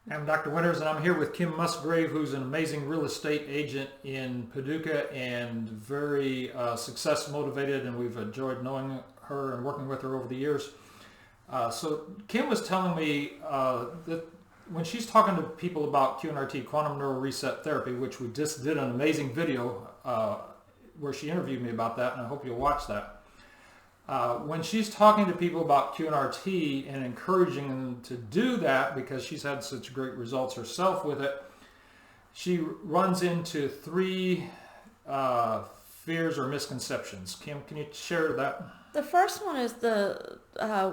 I'm Dr. Winters, and I'm here with Kim Musgrave, who's an amazing real estate agent in Paducah and very success motivated, and we've enjoyed knowing her and working with her over the years. So Kim was telling me that when she's talking to people about QNRT, quantum neural reset therapy, which we just did an amazing video where she interviewed me about that, and I hope you'll watch that. When she's talking to people about QNRT and encouraging them to do that because she's had such great results herself with it, she runs into three fears or misconceptions. Kim, can you share that? The first one is the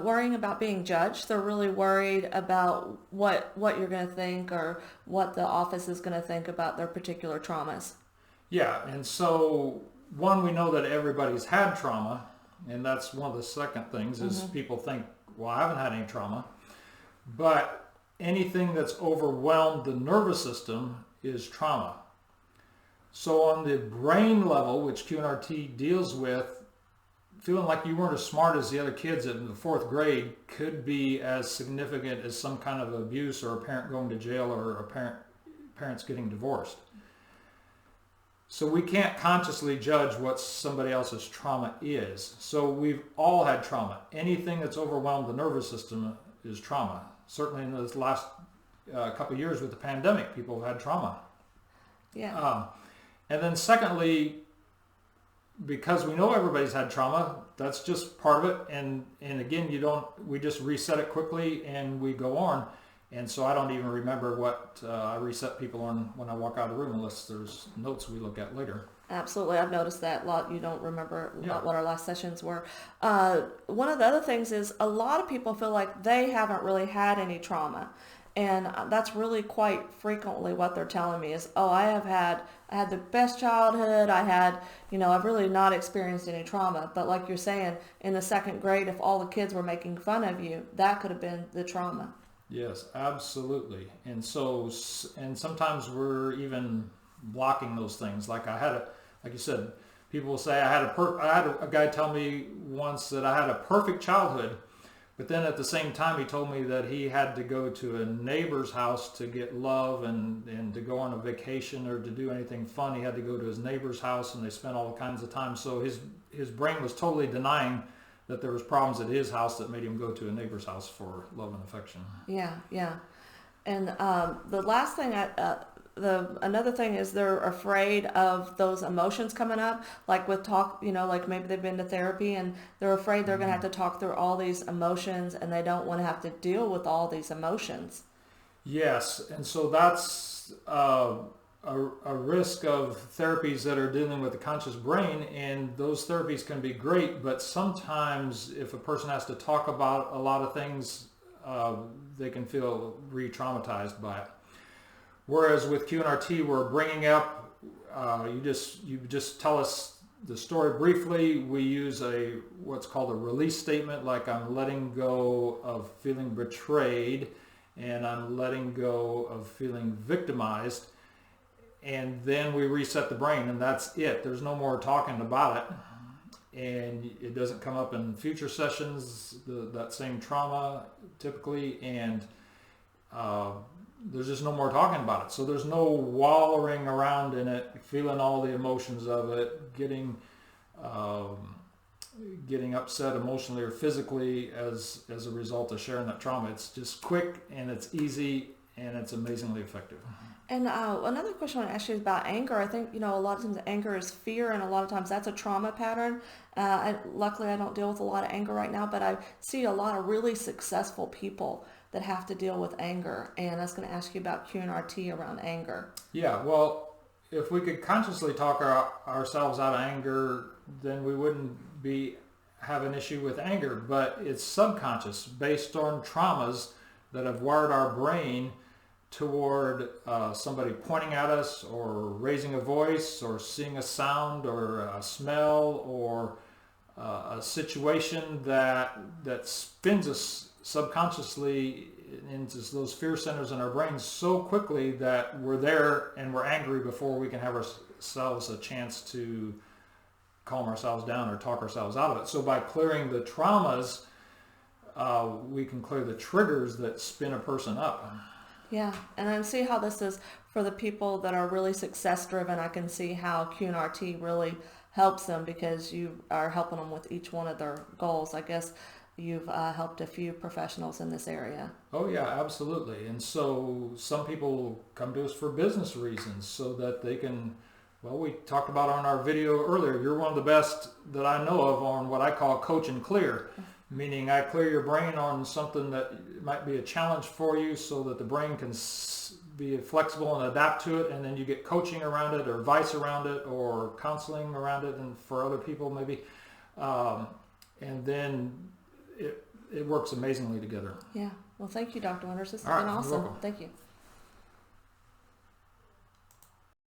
worrying about being judged. They're really worried about what you're going to think or what the office is going to think about their particular traumas. Yeah, and so one, we know that everybody's had trauma. And that's one of the second things is people think, well, I haven't had any trauma. But anything that's overwhelmed the nervous system is trauma. So on the brain level, which QNRT deals with, feeling like you weren't as smart as the other kids in the fourth grade could be as significant as some kind of abuse or a parent going to jail or parents getting divorced. So we can't consciously judge what somebody else's trauma is. So we've all had trauma. Anything that's overwhelmed the nervous system is trauma. Certainly in this last couple of years with the pandemic, people have had trauma. Yeah. And then secondly, because we know everybody's had trauma, that's just part of it. And again, we just reset it quickly and we go on. And so I don't even remember what I reset people on when I walk out of the room unless there's notes we look at later. Absolutely. I've noticed that a lot. You don't remember what our last sessions were. One of the other things is a lot of people feel like they haven't really had any trauma. And that's really quite frequently what they're telling me is, oh, I had the best childhood. I've really not experienced any trauma. But like you're saying, in the second grade, if all the kids were making fun of you, that could have been the trauma. Yes, absolutely. And sometimes we're even blocking those things. Like you said, people will say I had a guy tell me once that I had a perfect childhood, but then at the same time he told me that he had to go to a neighbor's house to get love and to go on a vacation or to do anything fun. He had to go to his neighbor's house and they spent all kinds of time. So his brain was totally denying that there was problems at his house that made him go to a neighbor's house for love and affection. Yeah. And the last thing, another thing is they're afraid of those emotions coming up, like with talk, like maybe they've been to therapy and they're afraid they're going to have to talk through all these emotions and they don't want to have to deal with all these emotions. Yes, and so that's a risk of therapies that are dealing with the conscious brain, and those therapies can be great, but sometimes if a person has to talk about a lot of things, they can feel re-traumatized by it. Whereas with QNRT, we're bringing up, you just tell us the story briefly. We use what's called a release statement, like I'm letting go of feeling betrayed, and I'm letting go of feeling victimized. And then we reset the brain, and that's it. There's no more talking about it. And it doesn't come up in future sessions, that same trauma typically, and there's just no more talking about it. So there's no wallowing around in it, feeling all the emotions of it, getting upset emotionally or physically as a result of sharing that trauma. It's just quick and it's easy and it's amazingly effective. And another question I want to ask you is about anger. I think, a lot of times anger is fear, and a lot of times that's a trauma pattern. Luckily, I don't deal with a lot of anger right now, but I see a lot of really successful people that have to deal with anger. And I was going to ask you about QNRT around anger. Yeah, well, if we could consciously talk ourselves out of anger, then we wouldn't have an issue with anger. But it's subconscious, based on traumas that have wired our brain toward somebody pointing at us or raising a voice or seeing a sound or a smell or a situation that spins us subconsciously into those fear centers in our brains so quickly that we're there and we're angry before we can have ourselves a chance to calm ourselves down or talk ourselves out of it. So by clearing the traumas, we can clear the triggers that spin a person up. Yeah, and I see how this is for the people that are really success driven. I can see how QNRT really helps them because you are helping them with each one of their goals. I guess you've helped a few professionals in this area. Oh yeah, absolutely. And so some people come to us for business reasons so that they can, well, we talked about on our video earlier, you're one of the best that I know of on what I call coach and clear, meaning I clear your brain on something that might be a challenge for you so that the brain can be flexible and adapt to it, and then you get coaching around it or advice around it or counseling around it, and for other people maybe. And then it works amazingly together. Yeah. Well, thank you, Dr. Winters. This has All right, been you're awesome. welcome. Thank you.